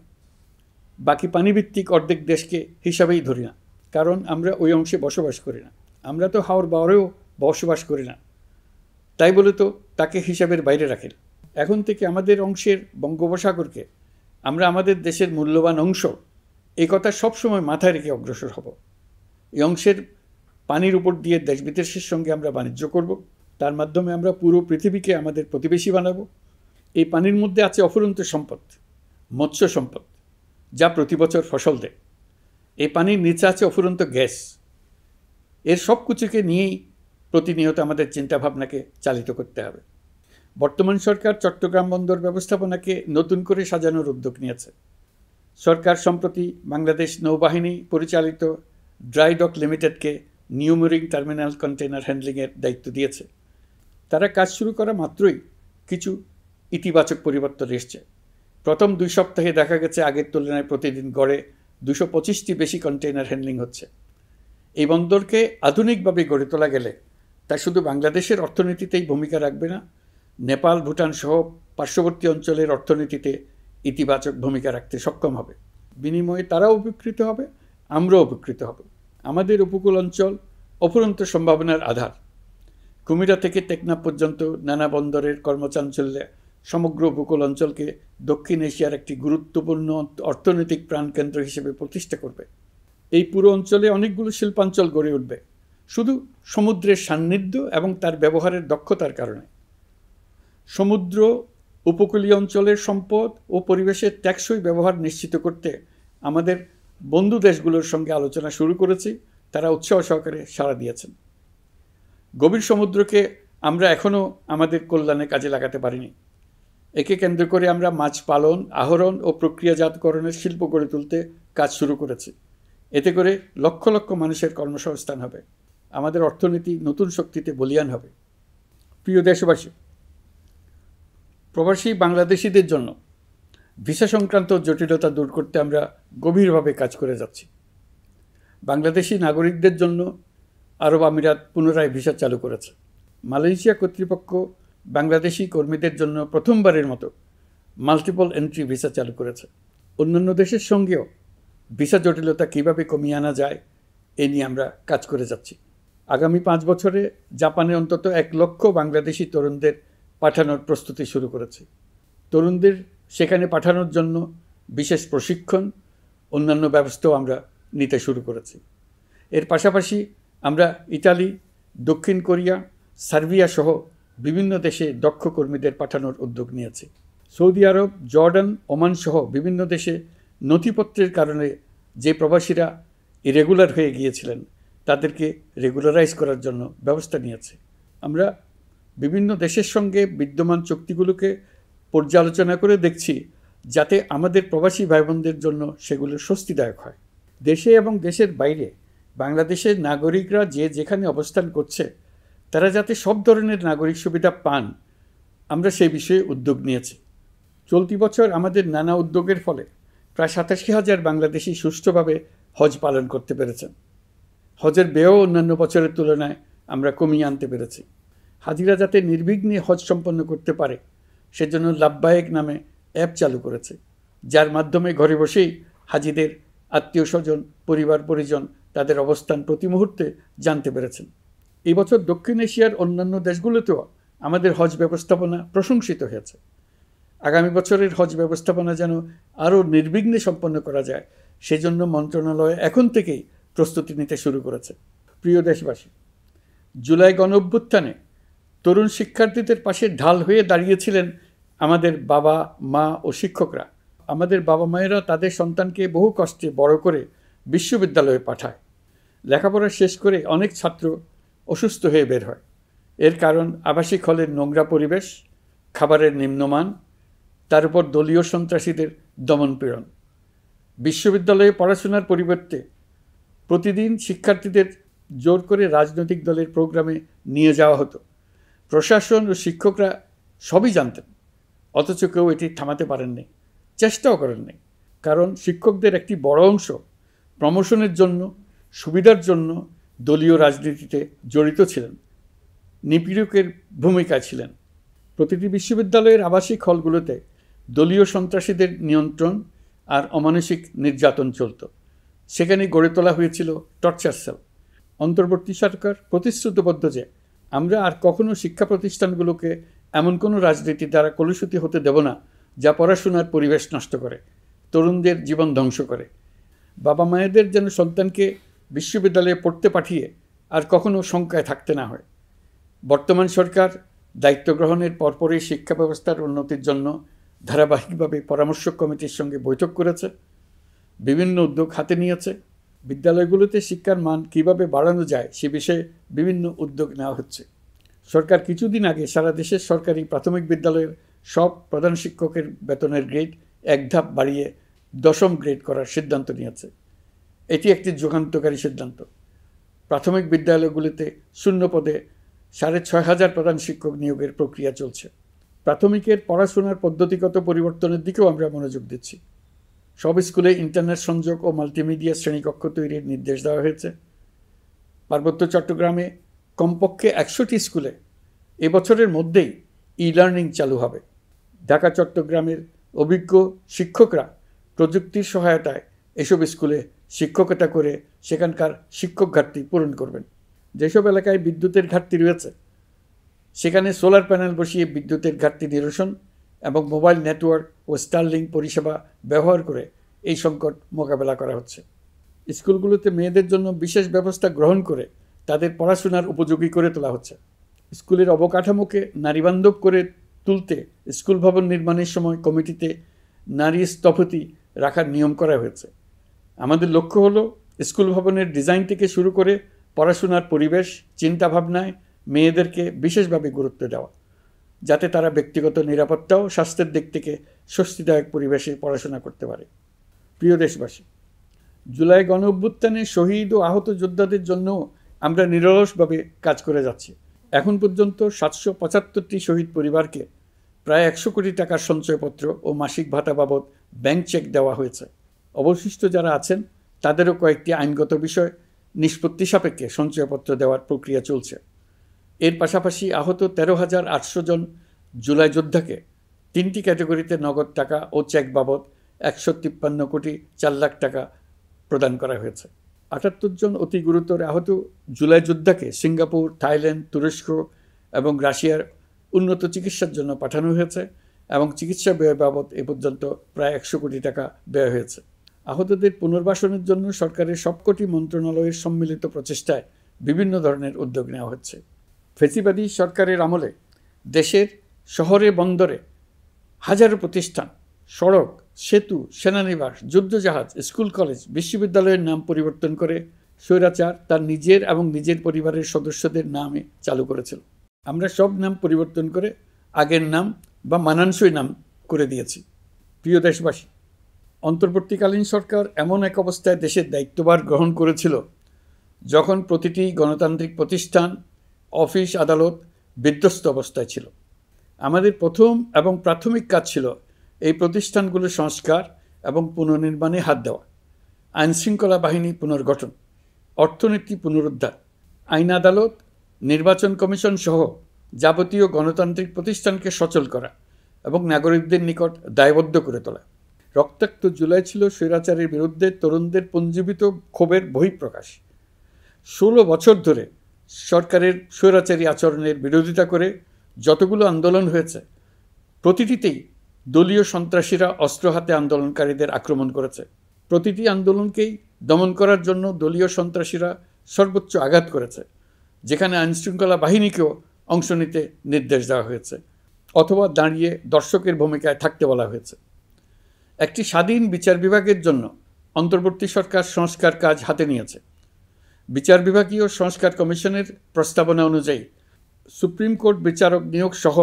বাকি পানিভিত্তিক অর্ধেক দেশকে হিসাবেই ধরি না, কারণ আমরা ওই অংশে বসবাস করি না। আমরা তো হাওর বাওরেও বসবাস করি না, তাই বলে তো তাকে হিসাবের বাইরে রাখি। এখন থেকে আমাদের অংশের বঙ্গোপসাগরকে আমরা আমাদের দেশের মূল্যবান অংশ, এই কথা সবসময় মাথায় রেখে অগ্রসর হব। এই অংশের পানির উপর দিয়ে দেশ বিদেশের সঙ্গে আমরা বাণিজ্য করব, তার মাধ্যমে আমরা পুরো পৃথিবীকে আমাদের প্রতিবেশী বানাবো। এই পানির মধ্যে আছে অফুরন্ত সম্পদ, মৎস্য সম্পদ, যা প্রতি বছর ফসল দেয়। এই পানির নিচে আছে অফুরন্ত গ্যাস। এর সব কিছুকে নিয়েই প্রতিনিয়ত আমাদের চিন্তাভাবনাকে চালিত করতে হবে। বর্তমান সরকার চট্টগ্রাম বন্দর ব্যবস্থাপনাকে নতুন করে সাজানোর উদ্যোগ নিয়েছে। সরকার সম্প্রতি বাংলাদেশ নৌবাহিনী পরিচালিত ড্রাই ডক লিমিটেডকে নিউ মুরিং টার্মিনাল কন্টেইনার হ্যান্ডলিংয়ের দায়িত্ব দিয়েছে। তারা কাজ শুরু করা মাত্রই কিছু ইতিবাচক পরিবর্তন এসছে। প্রথম 2 সপ্তাহে দেখা গেছে আগের তুলনায় প্রতিদিন গড়ে 225টি বেশি কন্টেইনার হ্যান্ডলিং হচ্ছে। এই বন্দরকে আধুনিকভাবে গড়ে তোলা গেলে তা শুধু বাংলাদেশের অর্থনীতিতেই ভূমিকা রাখবে না, নেপাল, ভুটান সহ পার্শ্ববর্তী অঞ্চলের অর্থনীতিতে ইতিবাচক ভূমিকা রাখতে সক্ষম হবে। বিনিময়ে তারাও উপকৃত হবে, আমরাও উপকৃত হব। আমাদের উপকূল অঞ্চল অফুরন্ত সম্ভাবনার আধার। কুমিরা থেকে টেকনাফ পর্যন্ত নানা বন্দরের কর্মচাঞ্চল্যে সমগ্র উপকূল অঞ্চলকে দক্ষিণ এশিয়ার একটি গুরুত্বপূর্ণ অর্থনৈতিক প্রাণকেন্দ্র হিসেবে প্রতিষ্ঠা করবে। এই পুরো অঞ্চলে অনেকগুলো শিল্পাঞ্চল গড়ে উঠবে শুধু সমুদ্রের সান্নিধ্য এবং তার ব্যবহারের দক্ষতার কারণে। সমুদ্র উপকূলীয় অঞ্চলের সম্পদ ও পরিবেশের টেকসই ব্যবহার নিশ্চিত করতে আমাদের বন্ধু দেশগুলোর সঙ্গে আলোচনা শুরু করেছি, তারা উৎসাহ সহকারে সাড়া দিয়েছেন। গভীর সমুদ্রকে আমরা এখনও আমাদের কল্যাণে কাজে লাগাতে পারিনি। একে কেন্দ্র করে আমরা মাছ পালন, আহরণ ও প্রক্রিয়াজাতকরণের শিল্প গড়ে তুলতে কাজ শুরু করেছি। এতে করে লক্ষ লক্ষ মানুষের কর্মসংস্থান হবে, আমাদের অর্থনীতি নতুন শক্তিতে বলীয়ান হবে। প্রিয় দেশবাসী, প্রবাসী বাংলাদেশিদের জন্য ভিসা সংক্রান্ত জটিলতা দূর করতে আমরা গভীরভাবে কাজ করে যাচ্ছি। বাংলাদেশি নাগরিকদের জন্য আরব আমিরাত পুনরায় ভিসা চালু করেছে। মালয়েশিয়া কর্তৃপক্ষ বাংলাদেশি কর্মীদের জন্য প্রথমবারের মতো মাল্টিপল এন্ট্রি ভিসা চালু করেছে। অন্যান্য দেশের সঙ্গেও ভিসা জটিলতা কীভাবে কমিয়ে আনা যায় এ নিয়ে আমরা কাজ করে যাচ্ছি। আগামী 5 বছরে জাপানে অন্তত 1 লক্ষ বাংলাদেশি তরুণদের পাঠানোর প্রস্তুতি শুরু করেছে। তরুণদের সেখানে পাঠানোর জন্য বিশেষ প্রশিক্ষণ, অন্যান্য ব্যবস্থাও আমরা নিতে শুরু করেছি। এর পাশাপাশি আমরা ইতালি, দক্ষিণ কোরিয়া, সার্বিয়া সহ বিভিন্ন দেশে দক্ষ কর্মীদের পাঠানোর উদ্যোগ নিয়েছি। সৌদি আরব, জর্ডান, ওমান সহ বিভিন্ন দেশে নথিপত্রের কারণে যে প্রবাসীরা ইরেগুলার হয়ে গিয়েছিলেন তাদেরকে রেগুলারাইজ করার জন্য ব্যবস্থা নিয়েছে। আমরা বিভিন্ন দেশের সঙ্গে বিদ্যমান চুক্তিগুলোকে পর্যালোচনা করে দেখছি যাতে আমাদের প্রবাসী ভাই বোনদের জন্য সেগুলো স্বস্তিদায়ক হয়। দেশে এবং দেশের বাইরে বাংলাদেশের নাগরিকরা যে যেখানে অবস্থান করছে তারা যাতে সব ধরনের নাগরিক সুবিধা পান, আমরা সেই বিষয়ে উদ্যোগ নিয়েছি। চলতি বছর আমাদের নানা উদ্যোগের ফলে প্রায় 87,000 বাংলাদেশি সুষ্ঠুভাবে হজ পালন করতে পেরেছেন। হজের ব্যয়ও অন্যান্য বছরের তুলনায় আমরা কমিয়ে আনতে পেরেছি। হাজিরা যাতে নির্বিঘ্নে হজ সম্পন্ন করতে পারে সেজন্য লাব্বায়েক নামে অ্যাপ চালু করেছে, যার মাধ্যমে ঘরে বসেই হাজিদের আত্মীয় স্বজন, পরিবার পরিজন তাদের অবস্থান প্রতি মুহূর্তে জানতে পেরেছেন। এই বছর দক্ষিণ এশিয়ার অন্যান্য দেশগুলোতেও আমাদের হজ ব্যবস্থাপনা প্রশংসিত হয়েছে। আগামী বছরের হজ ব্যবস্থাপনা যেন আরও নির্বিঘ্নে সম্পন্ন করা যায় সেজন্য মন্ত্রণালয় এখন থেকেই প্রস্তুতি নিতে শুরু করেছে। প্রিয় দেশবাসী, জুলাই গণঅভ্যুত্থানে তরুণ শিক্ষার্থীদের পাশে ঢাল হয়ে দাঁড়িয়েছিলেন আমাদের বাবা মা ও শিক্ষকরা। আমাদের বাবা মায়েরা তাদের সন্তানকে বহু কষ্টে বড় করে বিশ্ববিদ্যালয়ে পাঠায়। লেখাপড়া শেষ করে অনেক ছাত্র অসুস্থ হয়ে বের হয়। এর কারণ আবাসিক হলের নোংরা পরিবেশ, খাবারের নিম্নমান, তার উপর দলীয় সন্ত্রাসীদের দমনপীড়ন। বিশ্ববিদ্যালয়ে পড়াশোনার পরিবর্তে প্রতিদিন শিক্ষার্থীদের জোর করে রাজনৈতিক দলের প্রোগ্রামে নিয়ে যাওয়া হতো। প্রশাসন ও শিক্ষকরা সবই জানতেন, অথচ কেউ এটি থামাতে পারেননি, চেষ্টাও করেননি। কারণ শিক্ষকদের একটি বড় অংশ প্রমোশনের জন্য, সুবিধার জন্য দলীয় রাজনীতিতে জড়িত ছিলেন, নিপীড়কের ভূমিকায় ছিলেন। প্রতিটি বিশ্ববিদ্যালয়ের আবাসিক হলগুলোতে দলীয় সন্ত্রাসীদের নিয়ন্ত্রণ আর অমানসিক নির্যাতন চলত। সেখানে গড়ে তোলা হয়েছিল টর্চার সেল। অন্তর্বর্তী সরকার প্রতিশ্রুতিবদ্ধ যে আমরা আর কখনো শিক্ষা প্রতিষ্ঠানগুলোকে এমন কোনো রাজনীতি দ্বারা কলুষিত হতে দেব না যা পড়াশোনার পরিবেশ নষ্ট করে, তরুণদের জীবন ধ্বংস করে। বাবা মায়েদের যেন সন্তানকে বিশ্ববিদ্যালয়ে পড়তে পাঠিয়ে আর কখনো শঙ্কায় থাকতে না হয়। বর্তমান সরকার দায়িত্ব গ্রহণের পরপরই শিক্ষা ব্যবস্থার উন্নতির জন্য ধারাবাহিকভাবে পরামর্শ কমিটির সঙ্গে বৈঠক করেছে, বিভিন্ন উদ্যোগ হাতে নিয়েছে। বিদ্যালয়গুলোতে শিক্ষার মান কীভাবে বাড়ানো যায় সে বিষয়ে বিভিন্ন উদ্যোগ নেওয়া হচ্ছে। সরকার কিছুদিন আগে সারা দেশের সরকারি প্রাথমিক বিদ্যালয়ের সব প্রধান শিক্ষকের বেতনের গ্রেড 1 ধাপ বাড়িয়ে 10ম গ্রেড করার সিদ্ধান্ত নিয়েছে। এটি একটি যুগান্তকারী সিদ্ধান্ত। প্রাথমিক বিদ্যালয়গুলিতে শূন্য পদে 6,500 প্রধান শিক্ষক নিয়োগের প্রক্রিয়া চলছে। প্রাথমিকের পড়াশোনার পদ্ধতিগত পরিবর্তনের দিকেও আমরা মনোযোগ দিচ্ছি। সব স্কুলে ইন্টারনেট সংযোগ ও মাল্টিমিডিয়া শ্রেণীকক্ষ তৈরির নির্দেশ দেওয়া হয়েছে। পার্বত্য চট্টগ্রামে কমপক্ষে 100টি স্কুলে এবছরের মধ্যেই ই-লার্নিং চালু হবে। ঢাকা চট্টগ্রামের অভিজ্ঞ শিক্ষকরা প্রযুক্তির সহায়তায় এসব স্কুলে শিক্ষকতা করে সেখানকার শিক্ষক ঘাটতি পূরণ করবেন। যেসব এলাকায় বিদ্যুতের ঘাটতি রয়েছে সেখানে সোলার প্যানেল বসিয়ে বিদ্যুতের ঘাটতি নিরসন এবং মোবাইল নেটওয়ার্ক ও স্টারলিংক পরিষেবা ব্যবহার করে এই সংকট মোকাবেলা করা হচ্ছে। স্কুলগুলোতে মেয়েদের জন্য বিশেষ ব্যবস্থা গ্রহণ করে তাদের পড়াশোনার উপযোগী করে তোলা হচ্ছে। স্কুলের অবকাঠামোকে নারীবান্ধব করে তুলতে স্কুল ভবন নির্মাণের সময় কমিটিতে নারী স্থপতি রাখার নিয়ম করা হয়েছে। আমাদের লক্ষ্য হলো স্কুল ভবনের ডিজাইন থেকে শুরু করে পড়াশোনার পরিবেশ চিন্তাভাবনায় মেয়েদেরকে বিশেষভাবে গুরুত্ব দেওয়া, যাতে তারা ব্যক্তিগত নিরাপত্তা ও স্বাস্থ্যের দিক থেকে স্বস্তিদায়ক পরিবেশে পড়াশোনা করতে পারে। প্রিয় দেশবাসী, জুলাই গণ অভ্যুত্থানে শহীদ ও আহত যোদ্ধাদের জন্য আমরা নিরলসভাবে কাজ করে যাচ্ছি। এখন পর্যন্ত 775টি শহীদ পরিবারকে প্রায় 100 কোটি টাকার সঞ্চয়পত্র ও মাসিক ভাতা বাবদ ব্যাংক চেক দেওয়া হয়েছে। অবশিষ্ট যারা আছেন তাদেরও কয়েকটি আইনগত বিষয় নিষ্পত্তি সাপেক্ষে সঞ্চয়পত্র দেওয়ার প্রক্রিয়া চলছে। এর পাশাপাশি আহত 13,800 জন জুলাই যোদ্ধাকে 3টি ক্যাটাগরিতে নগদ টাকা ও চেক বাবদ 153 কোটি 4 লাখ টাকা প্রদান করা হয়েছে। 78 জন অতি গুরুতর আহত জুলাই যোদ্ধাকে সিঙ্গাপুর, থাইল্যান্ড, তুরস্ক এবং রাশিয়ার উন্নত চিকিৎসার জন্য পাঠানো হয়েছে এবং চিকিৎসা ব্যয় বাবদ এ পর্যন্ত প্রায় 100 কোটি টাকা ব্যয় হয়েছে। আহতদের পুনর্বাসনের জন্য সরকারের সবকটি মন্ত্রণালয়ের সম্মিলিত প্রচেষ্টায় বিভিন্ন ধরনের উদ্যোগ নেওয়া হচ্ছে। ফ্যাসিবাদী সরকারের আমলে দেশের শহরে বন্দরে হাজারো প্রতিষ্ঠান, সড়ক, সেতু, সেনানিবাস, যুদ্ধজাহাজ, স্কুল, কলেজ, বিশ্ববিদ্যালয়ের নাম পরিবর্তন করে স্বৈরাচার তার নিজের এবং নিজের পরিবারের সদস্যদের নামে চালু করেছিল। আমরা সব নাম পরিবর্তন করে আগের নাম বা মানানসই নাম করে দিয়েছি। প্রিয় দেশবাসী, অন্তর্বর্তীকালীন সরকার এমন এক অবস্থায় দেশের দায়িত্বভার গ্রহণ করেছিল যখন প্রতিটি গণতান্ত্রিক প্রতিষ্ঠান, অফিস, আদালত বিধ্বস্ত অবস্থায় ছিল। আমাদের প্রথম এবং প্রাথমিক কাজ ছিল এই প্রতিষ্ঠানগুলোর সংস্কার এবং পুনর্নির্মাণে হাত দেওয়া, আইনশৃঙ্খলা বাহিনী পুনর্গঠন, অর্থনীতি পুনরুদ্ধার, আইন আদালত, নির্বাচন কমিশন সহ যাবতীয় গণতান্ত্রিক প্রতিষ্ঠানকে সচল করা এবং নাগরিকদের নিকট দায়বদ্ধ করে তোলা। রক্তাক্ত জুলাই ছিল স্বৈরাচারের বিরুদ্ধে তরুণদের পুঞ্জীবিত ক্ষোভের বহিঃপ্রকাশ। 16 বছর ধরে সরকারের স্বৈরাচারী আচরণের বিরোধিতা করে যতগুলো আন্দোলন হয়েছে, প্রতিটিতেই দলীয় সন্ত্রাসীরা অস্ত্র হাতে আন্দোলনকারীদের আক্রমণ করেছে। প্রতিটি আন্দোলনকেই দমন করার জন্য দলীয় সন্ত্রাসীরা সর্বোচ্চ আঘাত করেছে, যেখানে আইনশৃঙ্খলা বাহিনীকেও অংশ নিতে নির্দেশ দেওয়া হয়েছে অথবা দাঁড়িয়ে দর্শকের ভূমিকায় থাকতে বলা হয়েছে। একটি স্বাধীন বিচার বিভাগের জন্য অন্তর্বর্তী সরকার সংস্কার কাজ হাতে নিয়েছে। বিচার বিভাগীয় সংস্কার কমিশনের প্রস্তাবনা অনুযায়ী সুপ্রিম কোর্ট বিচারক নিয়োগ সহ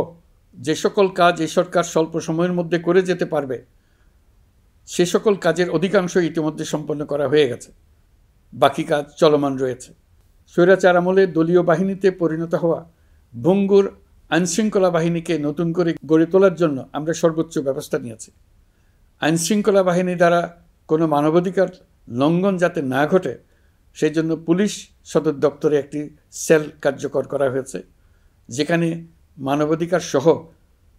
যে সকল কাজ এই সরকার স্বল্প সময়ের মধ্যে করে যেতে পারবে, সে সকল কাজের অধিকাংশ ইতিমধ্যে সম্পন্ন করা হয়ে গেছে। বাকি কাজ চলমান রয়েছে। স্বৈরাচার আমলে দলীয় বাহিনীতে পরিণত হওয়া ভঙ্গুর আইনশৃঙ্খলা বাহিনীকে নতুন করে গড়ে তোলার জন্য আমরা সর্বোচ্চ ব্যবস্থা নিয়েছি। আইনশৃঙ্খলা বাহিনী দ্বারা কোনো মানবাধিকার লঙ্ঘন যাতে না ঘটে, সেই জন্য পুলিশ সদর দপ্তরে একটি সেল কার্যকর করা হয়েছে, যেখানে মানবাধিকার সহ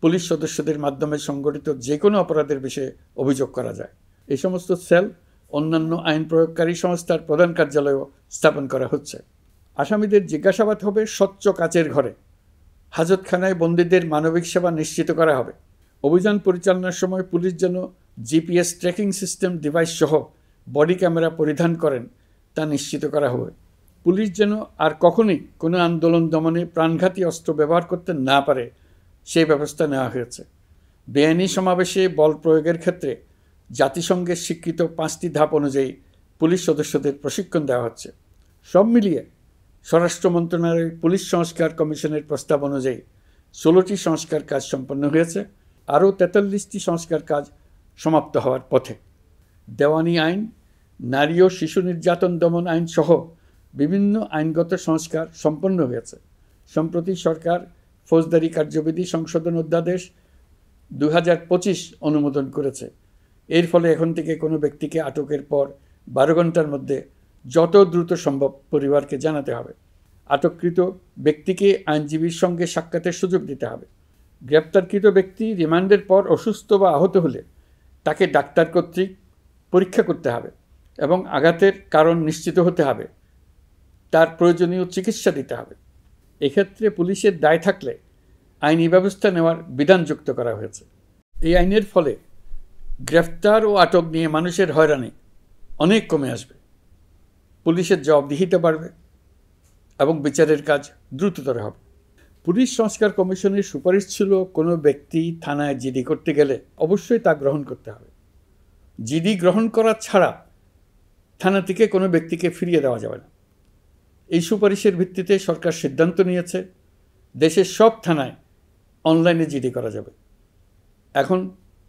পুলিশ সদস্যদের মাধ্যমে সংগঠিত যে কোনো অপরাধের বিষয়ে অভিযোগ করা যায়। এই সমস্ত সেল অন্যান্য আইন প্রয়োগকারী সংস্থার প্রধান কার্যালয়েও স্থাপন করা হচ্ছে। আসামিদের জিজ্ঞাসাবাদ হবে স্বচ্ছ কাচের ঘরে। হাজতখানায় বন্দীদের মানবিক সেবা নিশ্চিত করা হবে। অভিযান পরিচালনার সময় পুলিশ যেন জিপিএস ট্র্যাকিং সিস্টেম ডিভাইস সহ বডি ক্যামেরা পরিধান করেন তা নিশ্চিত করা হবে। পুলিশ যেন আর কখনোই কোনো আন্দোলন দমনে প্রাণঘাতী অস্ত্র ব্যবহার করতে না পারে, সেই ব্যবস্থা নেওয়া হয়েছে। বেআইনি সমাবেশে বল প্রয়োগের ক্ষেত্রে জাতিসংঘের স্বীকৃত 5টি ধাপ অনুযায়ী পুলিশ সদস্যদের প্রশিক্ষণ দেওয়া হচ্ছে। সব মিলিয়ে স্বরাষ্ট্র মন্ত্রণালয়ের পুলিশ সংস্কার কমিশনের প্রস্তাব অনুযায়ী 16টি সংস্কার কাজ সম্পন্ন হয়েছে। আরও 43টি সংস্কার কাজ সমাপ্ত হওয়ার পথে। দেওয়ানি আইন, নারী ও শিশু নির্যাতন দমন আইন সহ বিভিন্ন আইনগত সংস্কার সম্পন্ন হয়েছে। সম্প্রতি সরকার ফৌজদারি কার্যবিধি সংশোধন অধ্যাদেশ 2025 অনুমোদন করেছে। এর ফলে এখন থেকে কোনো ব্যক্তিকে আটকের পর 12 ঘন্টার মধ্যে যত দ্রুত সম্ভব পরিবারকে জানাতে হবে। আটককৃত ব্যক্তিকে আইনজীবীর সঙ্গে সাক্ষাতের সুযোগ দিতে হবে। গ্রেপ্তারকৃত ব্যক্তি রিমান্ডের পর অসুস্থ বা আহত হলে তাকে ডাক্তার কর্তৃক পরীক্ষা করতে হবে এবং আঘাতের কারণ নিশ্চিত হতে হবে। তার প্রয়োজনীয় চিকিৎসা দিতে হবে। এক্ষেত্রে পুলিশের দায় থাকলে আইনি ব্যবস্থা নেওয়ার বিধান যুক্ত করা হয়েছে। এই আইনের ফলে গ্রেফতার ও আটক নিয়ে মানুষের হয়রানি অনেক কমে আসবে, পুলিশের জবাবদিহিতা বাড়বে এবং বিচারের কাজ দ্রুততর হবে। পুলিশ সংস্কার কমিশনের সুপারিশ ছিল কোনো ব্যক্তি থানায় জিডি করতে গেলে অবশ্যই তা গ্রহণ করতে হবে। জিডি গ্রহণ করা ছাড়া থানা থেকে কোনো ব্যক্তিকে ফিরিয়ে দেওয়া যাবে না। এই সুপারিশের ভিত্তিতে সরকার সিদ্ধান্ত নিয়েছে দেশের সব থানায় অনলাইনে জিডি করা যাবে। এখন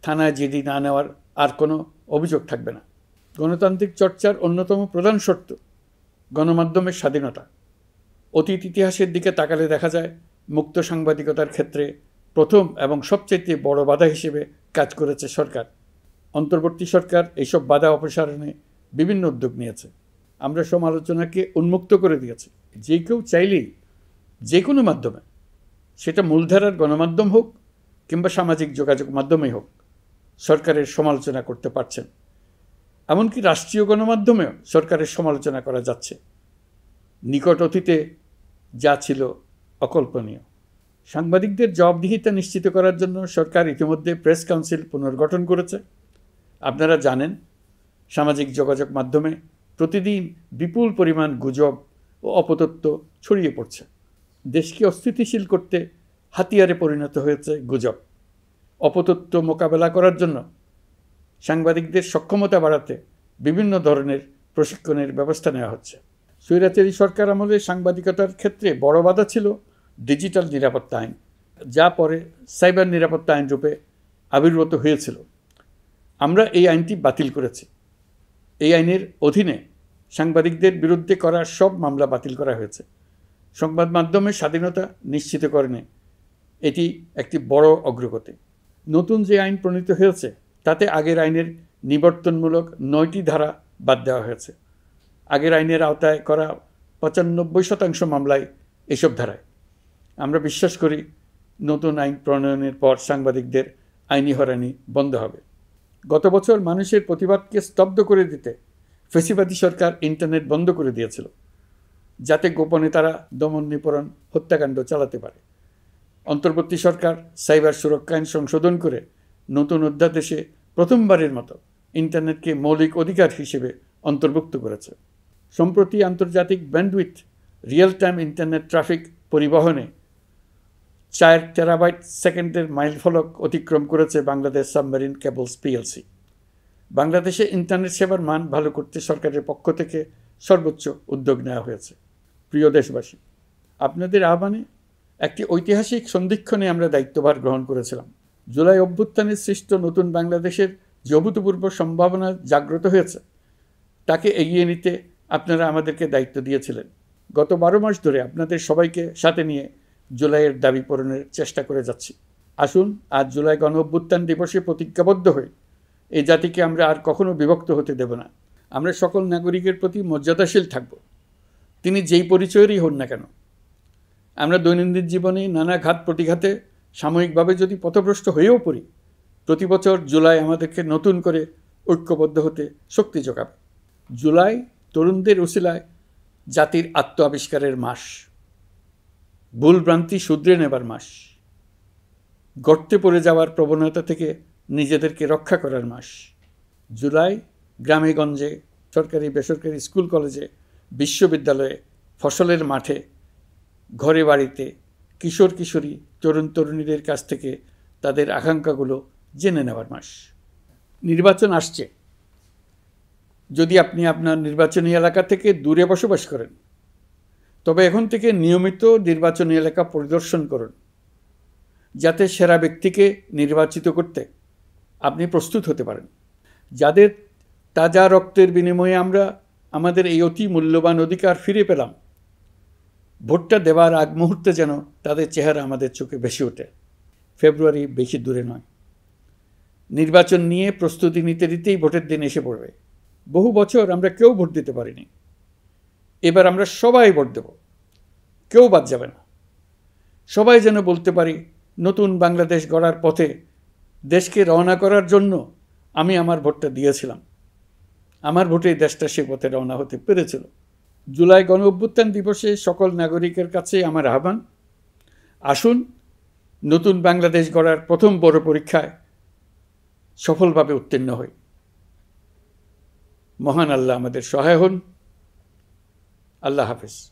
থানায় জিডি না নেওয়ার আর কোনো অভিযোগ থাকবে না। গণতান্ত্রিক চর্চার অন্যতম প্রধান শর্ত গণমাধ্যমের স্বাধীনতা। অতীত ইতিহাসের দিকে তাকালে দেখা যায় মুক্ত সাংবাদিকতার ক্ষেত্রে প্রথম এবং সবচেয়ে বড় বাধা হিসেবে কাজ করেছে সরকার। অন্তর্বর্তী সরকার এইসব বাধা অপসারণে বিভিন্ন উদ্যোগ নিয়েছে। আমরা সমালোচনাকে উন্মুক্ত করে দিয়েছি। যে কেউ চাইলেই যে কোনো মাধ্যমে, সেটা মূলধারার গণমাধ্যম হোক কিংবা সামাজিক যোগাযোগ মাধ্যমেই হোক, সরকারের সমালোচনা করতে পারছেন। এমনকি রাষ্ট্রীয় গণমাধ্যমেও সরকারের সমালোচনা করা যাচ্ছে। নিকট অতীতে যা ছিল অকল্পনীয়। সাংবাদিকদের জবাবদিহিতা নিশ্চিত করার জন্য সরকার ইতিমধ্যে প্রেস কাউন্সিল পুনর্গঠন করেছে। আপনারা জানেন, সামাজিক যোগাযোগ মাধ্যমে প্রতিদিন বিপুল পরিমাণ গুজব ও অপতথ্য ছড়িয়ে পড়ছে। দেশকে অস্থিতিশীল করতে হাতিয়ারে পরিণত হয়েছে গুজব। অপতথ্য মোকাবেলা করার জন্য সাংবাদিকদের সক্ষমতা বাড়াতে বিভিন্ন ধরনের প্রশিক্ষণের ব্যবস্থা নেওয়া হচ্ছে। স্বৈরাচারী সরকার আমলে সাংবাদিকতার ক্ষেত্রে বড় বাধা ছিল ডিজিটাল নিরাপত্তা আইন, যা পরে সাইবার নিরাপত্তা আইন রূপে আবির্ভূত হয়েছিল। আমরা এই আইনটি বাতিল করেছি। এই আইনের অধীনে সাংবাদিকদের বিরুদ্ধে করা সব মামলা বাতিল করা হয়েছে। সংবাদ মাধ্যমের স্বাধীনতা নিশ্চিতকরণে এটি একটি বড় অগ্রগতি। নতুন যে আইন প্রণীত হয়েছে তাতে আগের আইনের নিবর্তনমূলক 9টি ধারা বাদ দেওয়া হয়েছে। আগের আইনের আওতায় করা 95% মামলায় এসব ধারায়। আমরা বিশ্বাস করি নতুন আইন প্রণয়নের পর সাংবাদিকদের আইনি হয়রানি বন্ধ হবে। গত বছর মানুষের প্রতিবাদকে স্তব্ধ করে দিতে ফ্যাসিবাদী সরকার ইন্টারনেট বন্ধ করে দিয়েছিল, যাতে গোপনে তারা দমন নিপীড়ন হত্যাকাণ্ড চালাতে পারে। অন্তর্বর্তী সরকার সাইবার সুরক্ষা আইন সংশোধন করে নতুন অধ্যাদেশে প্রথমবারের মতো ইন্টারনেটকে মৌলিক অধিকার হিসেবে অন্তর্ভুক্ত করেছে। সম্প্রতি আন্তর্জাতিক bandwidth real time internet traffic পরিবহনে 4 টেরাবাইট সেকেন্ডের মাইলফলক অতিক্রম করেছে বাংলাদেশ সাবমেরিন কেবলস পিএলসি। বাংলাদেশে ইন্টারনেট সেবার মান ভালো করতে সরকারের পক্ষ থেকে সর্বোচ্চ উদ্যোগ নেওয়া হয়েছে। প্রিয় দেশবাসী, আপনাদের আহ্বানে একটি ঐতিহাসিক সন্ধিক্ষণে আমরা দায়িত্বভার গ্রহণ করেছিলাম। জুলাই অভ্যুত্থানের সৃষ্ট নতুন বাংলাদেশের যে অভূতপূর্ব সম্ভাবনা জাগ্রত হয়েছে, তাকে এগিয়ে নিতে আপনারা আমাদেরকে দায়িত্ব দিয়েছিলেন। গত 12 মাস ধরে আপনাদের সবাইকে সাথে নিয়ে জুলাইয়ের দাবি পূরণের চেষ্টা করে যাচ্ছি। আসুন আজ জুলাই গণ অভ্যুত্থান দিবসে প্রতিজ্ঞাবদ্ধ হয়ে এই জাতিকে আমরা আর কখনো বিভক্ত হতে দেব না। আমরা সকল নাগরিকের প্রতি মর্যাদাশীল থাকব, তিনি যেই পরিচয়েরই হন না কেন। আমরা দৈনন্দিন জীবনে নানা ঘাত প্রতিঘাতে সাময়িকভাবে যদি পথভ্রষ্ট হয়েও পড়ি, প্রতি বছর জুলাই আমাদেরকে নতুন করে ঐক্যবদ্ধ হতে শক্তি যোগাবে। জুলাই তরুণদের উসিলায় জাতির আত্ম আবিষ্কারের মাস, ভুলভ্রান্তি শুধরে নেবার মাস, গর্তে পড়ে যাওয়ার প্রবণতা থেকে নিজেদেরকে রক্ষা করার মাস। জুলাই গ্রামে গঞ্জে, সরকারি বেসরকারি স্কুল কলেজে, বিশ্ববিদ্যালয়ে, ফসলের মাঠে, ঘরে বাড়িতে কিশোর কিশোরী তরুণ তরুণীদের কাছ থেকে তাদের আকাঙ্ক্ষাগুলো জেনে নেওয়ার মাস। নির্বাচন আসছে। যদি আপনি আপনার নির্বাচনী এলাকা থেকে দূরে বসবাস করেন, তবে এখন থেকে নিয়মিত নির্বাচনী এলাকা পরিদর্শন করুন, যাতে সেরা ব্যক্তিকে নির্বাচিত করতে আপনি প্রস্তুত হতে পারেন। যাদের তাজা রক্তের বিনিময়ে আমরা আমাদের এই অতি মূল্যবান অধিকার ফিরে পেলাম, ভোটটা দেওয়ার আগ মুহূর্তে যেন তাদের চেহারা আমাদের চোখে ভেসে ওঠে। ফেব্রুয়ারি বেশি দূরে নয়। নির্বাচন নিয়ে প্রস্তুতি নিতে নিতেই ভোটের দিন এসে পড়বে। বহু বছর আমরা কেউ ভোট দিতে পারিনি। এবার আমরা সবাই ভোট দেব, কেউ বাদ যাবে না। সবাই যেন বলতে পারি, নতুন বাংলাদেশ গড়ার পথে দেশকে রওনা করার জন্য আমি আমার ভোটটা দিয়েছিলাম। আমার ভোটেই দেশটা সে পথে রওনা হতে পেরেছিল। জুলাই গণ অভ্যুত্থান দিবসে সকল নাগরিকের কাছে আমার আহ্বান, আসুন নতুন বাংলাদেশ গড়ার প্রথম বড় পরীক্ষায় সফলভাবে উত্তীর্ণ হই। মহান আল্লাহ আমাদের সহায় হন। আল্লাহ হাফেজ।